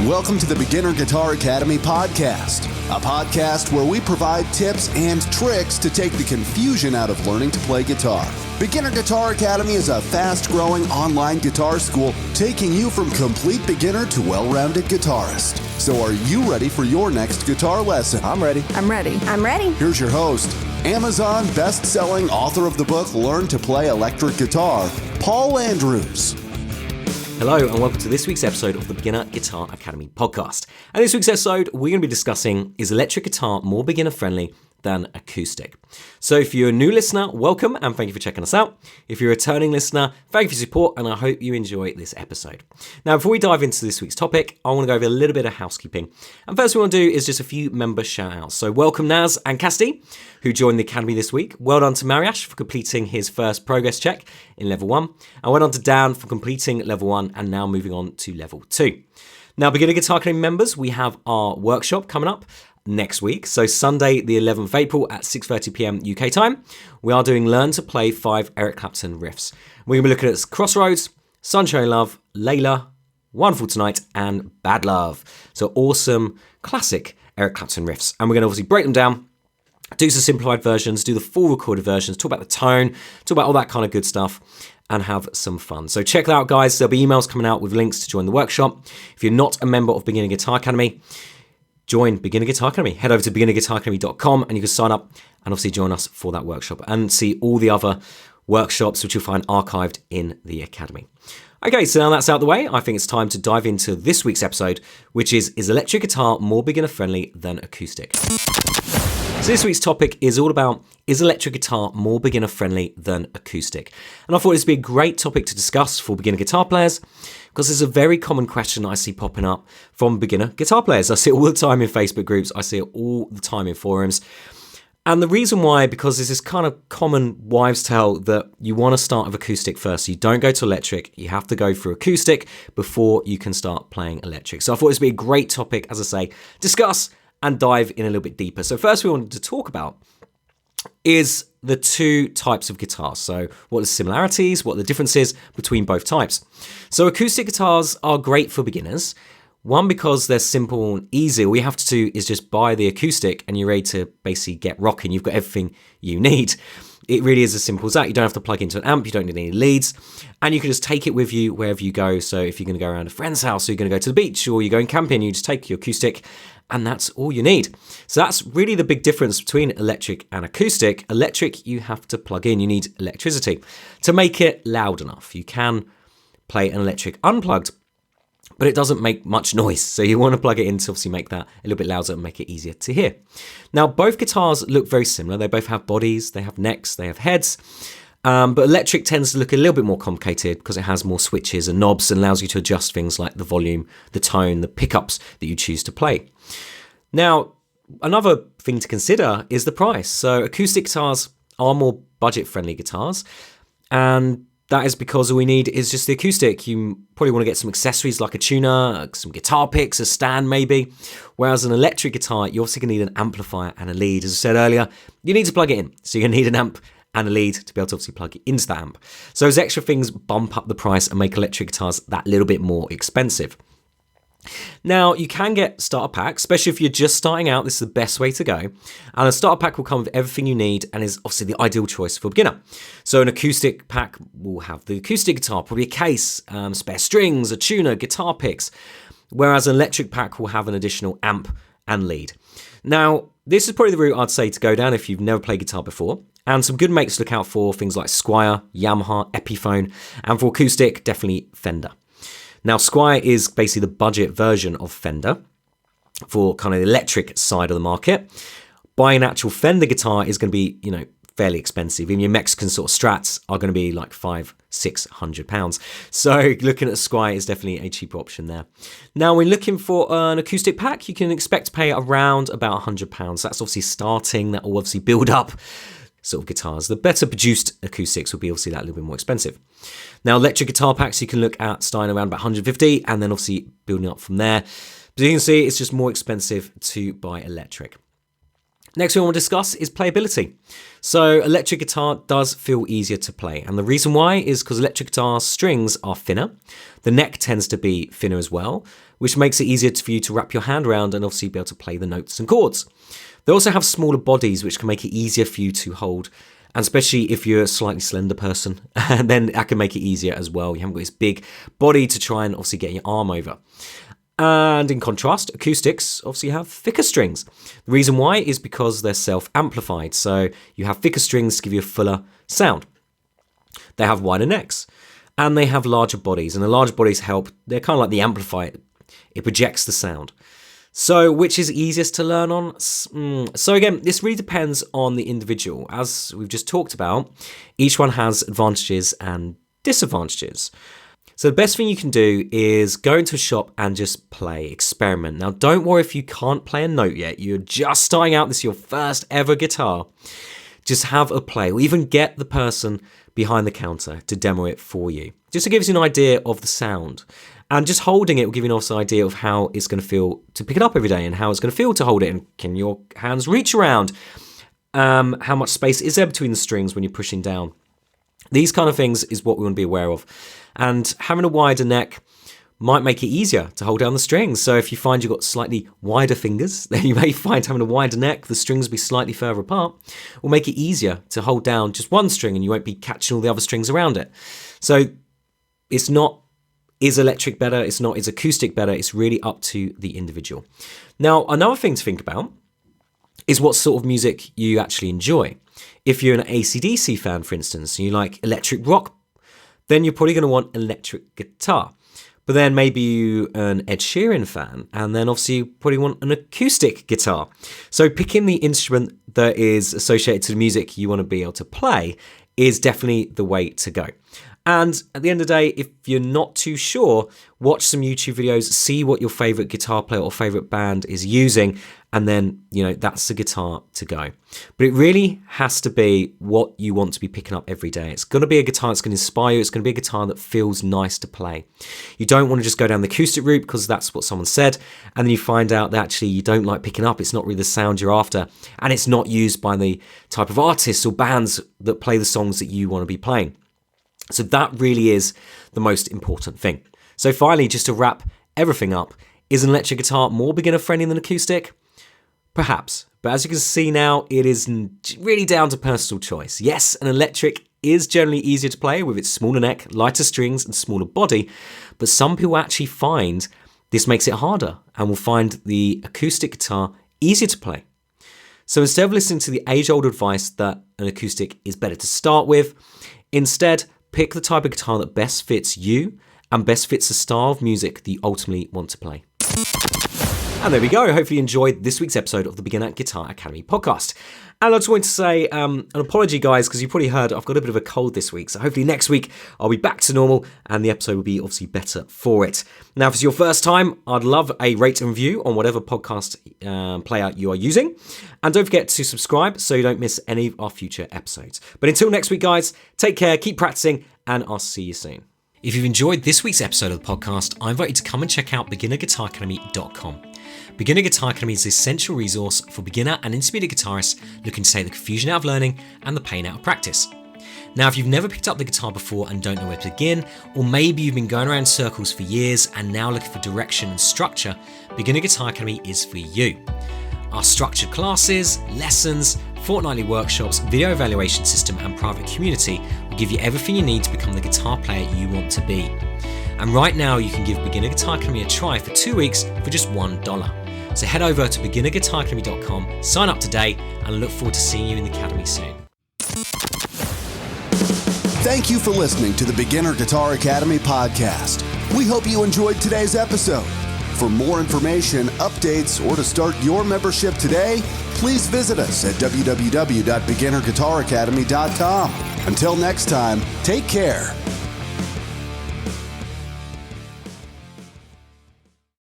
Welcome to the Beginner Guitar Academy podcast, a podcast where we provide tips and tricks to take the confusion out of learning to play guitar. Beginner Guitar Academy is a fast-growing online guitar school taking you from complete beginner to well-rounded guitarist. So are you ready for your next guitar lesson? I'm ready. I'm ready. I'm ready. Here's your host, Amazon best-selling author of the book Learn to Play Electric Guitar, Paul Andrews. Hello and welcome to this week's episode of the Beginner Guitar Academy podcast. And this week's episode, we're going to be discussing, is electric guitar more beginner friendly than acoustic? So if you're a new listener, welcome and thank you for checking us out. If you're a returning listener, thank you for your support and I hope you enjoy this episode. Now, before we dive into this week's topic, I want to go over a little bit of housekeeping. And first we want to do is just a few member shout outs. So welcome Naz and Casti, who joined the Academy this week. Well done to Mariash for completing his first progress check in level 1. And well done to Dan for completing level 1 and now moving on to level 2. Now, Beginner Guitar Academy members, we have our workshop coming up next week. So Sunday, the 11th of April at 6:30pm UK time, we are doing Learn to Play 5 Eric Clapton riffs. We're going to be looking at Crossroads, Sunshine Love, Layla, Wonderful Tonight, and Bad Love. So awesome classic Eric Clapton riffs. And we're going to obviously break them down, do some simplified versions, do the full recorded versions, talk about the tone, talk about all that kind of good stuff, and have some fun. So check that out, guys. There'll be emails coming out with links to join the workshop. If you're not a member of Beginner Guitar Academy, join Beginner Guitar Academy. Head over to beginnerguitaracademy.com and you can sign up and obviously join us for that workshop and see all the other workshops which you'll find archived in the Academy. Okay, so now that's out of the way, I think it's time to dive into this week's episode, which is electric guitar more beginner friendly than acoustic? So this week's topic is all about, is electric guitar more beginner friendly than acoustic? And I thought this would be a great topic to discuss for beginner guitar players because it's a very common question I see popping up from beginner guitar players. I see it all the time in Facebook groups, I see it all the time in forums. And the reason why, because there's this kind of common wives' tale that you want to start with acoustic first. You don't go to electric, you have to go through acoustic before you can start playing electric. So I thought this would be a great topic, as I say, discuss and dive in a little bit deeper. So first we wanted to talk about is the two types of guitars. So what are the similarities, what are the differences between both types? So acoustic guitars are great for beginners. One, because they're simple and easy. All you have to do is just buy the acoustic and you're ready to basically get rocking. You've got everything you need. It really is as simple as that. You don't have to plug into an amp, you don't need any leads, and you can just take it with you wherever you go. So if you're going to go around a friend's house, or you're going to go to the beach, or you're going camping, you just take your acoustic, and that's all you need. So that's really the big difference between electric and acoustic. Electric, you have to plug in, you need electricity to make it loud enough. You can play an electric unplugged, but it doesn't make much noise. So you want to plug it in to obviously make that a little bit louder and make it easier to hear. Now, both guitars look very similar. They both have bodies, they have necks, they have heads. But electric tends to look a little bit more complicated because it has more switches and knobs and allows you to adjust things like the volume, the tone, the pickups that you choose to play. Now, another thing to consider is the price. So acoustic guitars are more budget-friendly guitars, and that is because all we need is just the acoustic. You probably want to get some accessories like a tuner, some guitar picks, a stand maybe. Whereas an electric guitar, you're obviously going to need an amplifier and a lead. As I said earlier, you need to plug it in. So you're going to need an amp and a lead to be able to obviously plug it into the amp. So those extra things bump up the price and make electric guitars that little bit more expensive. Now, you can get starter packs, especially if you're just starting out. This is the best way to go. And a starter pack will come with everything you need and is obviously the ideal choice for a beginner. So an acoustic pack will have the acoustic guitar, probably a case, spare strings, a tuner, guitar picks, whereas an electric pack will have an additional amp and lead. Now, this is probably the route I'd say to go down if you've never played guitar before. And some good makes to look out for, things like Squier, Yamaha, Epiphone, and for acoustic, definitely Fender. Now, Squier is basically the budget version of Fender for kind of the electric side of the market. Buying an actual Fender guitar is going to be, fairly expensive. Even your Mexican sort of Strats are going to be like £500-600. So looking at Squier is definitely a cheaper option there. Now, when looking for an acoustic pack, you can expect to pay around about £100. That's obviously starting. That will obviously build up sort of guitars. The better produced acoustics will be obviously that little bit more expensive. Now, electric guitar packs you can look at starting around about 150 and then obviously building up from there. But you can see it's just more expensive to buy electric. Next thing I want to discuss is playability. So electric guitar does feel easier to play, and the reason why is because electric guitar strings are thinner. The neck tends to be thinner as well, which makes it easier for you to wrap your hand around and obviously be able to play the notes and chords. They also have smaller bodies, which can make it easier for you to hold, and especially if you're a slightly slender person, then that can make it easier as well. You haven't got this big body to try and obviously get your arm over. And in contrast, acoustics obviously have thicker strings. The reason why is because they're self-amplified, so you have thicker strings to give you a fuller sound. They have wider necks, and they have larger bodies, and the larger bodies help. They're kind of like the amplifier. It projects the sound. So which is easiest to learn on? So again, this really depends on the individual. As we've just talked about, each one has advantages and disadvantages. So the best thing you can do is go into a shop and just play, experiment. Now, don't worry if you can't play a note yet. You're just starting out. This is your first ever guitar. Just have a play, or even get the person behind the counter to demo it for you, just to give you an idea of the sound. And just holding it will give you also an idea of how it's going to feel to pick it up every day and how it's going to feel to hold it. And can your hands reach around? How much space is there between the strings when you're pushing down? These kind of things is what we want to be aware of. And having a wider neck might make it easier to hold down the strings. So if you find you've got slightly wider fingers, then you may find having a wider neck, the strings will be slightly further apart, will make it easier to hold down just one string and you won't be catching all the other strings around it. So it's not, is electric better? It's not, is acoustic better? It's really up to the individual. Now, another thing to think about is what sort of music you actually enjoy. If you're an AC/DC fan, for instance, and you like electric rock, then you're probably going to want electric guitar. But then maybe you're an Ed Sheeran fan, and then obviously you probably want an acoustic guitar. So picking the instrument that is associated to the music you want to be able to play is definitely the way to go. And at the end of the day, if you're not too sure, watch some YouTube videos, see what your favorite guitar player or favorite band is using, and then, that's the guitar to go. But it really has to be what you want to be picking up every day. It's going to be a guitar that's going to inspire you. It's going to be a guitar that feels nice to play. You don't want to just go down the acoustic route because that's what someone said, and then you find out that actually you don't like picking up. It's not really the sound you're after, and it's not used by the type of artists or bands that play the songs that you want to be playing. So that really is the most important thing. So finally, just to wrap everything up, is an electric guitar more beginner friendly than acoustic? Perhaps, but as you can see now, it is really down to personal choice. Yes, an electric is generally easier to play with its smaller neck, lighter strings and smaller body, but some people actually find this makes it harder and will find the acoustic guitar easier to play. So instead of listening to the age-old advice that an acoustic is better to start with, instead pick the type of guitar that best fits you and best fits the style of music that you ultimately want to play. And there we go. Hopefully you enjoyed this week's episode of the Beginner Guitar Academy podcast. And I just wanted to say an apology, guys, because you probably heard I've got a bit of a cold this week. So hopefully next week I'll be back to normal and the episode will be obviously better for it. Now, if it's your first time, I'd love a rate and review on whatever podcast player you are using. And don't forget to subscribe so you don't miss any of our future episodes. But until next week, guys, take care, keep practicing, and I'll see you soon. If you've enjoyed this week's episode of the podcast, I invite you to come and check out beginnerguitaracademy.com. Beginner Guitar Academy is the essential resource for beginner and intermediate guitarists looking to take the confusion out of learning and the pain out of practice. Now, if you've never picked up the guitar before and don't know where to begin, or maybe you've been going around in circles for years and now looking for direction and structure, Beginner Guitar Academy is for you. Our structured classes, lessons, fortnightly workshops, video evaluation system and private community will give you everything you need to become the guitar player you want to be. And right now you can give Beginner Guitar Academy a try for 2 weeks for just $1. So head over to beginnerguitaracademy.com, sign up today, and I look forward to seeing you in the academy soon. Thank you for listening to the Beginner Guitar Academy podcast. We hope you enjoyed today's episode. For more information, updates, or to start your membership today, please visit us at www.beginnerguitaracademy.com. Until next time, take care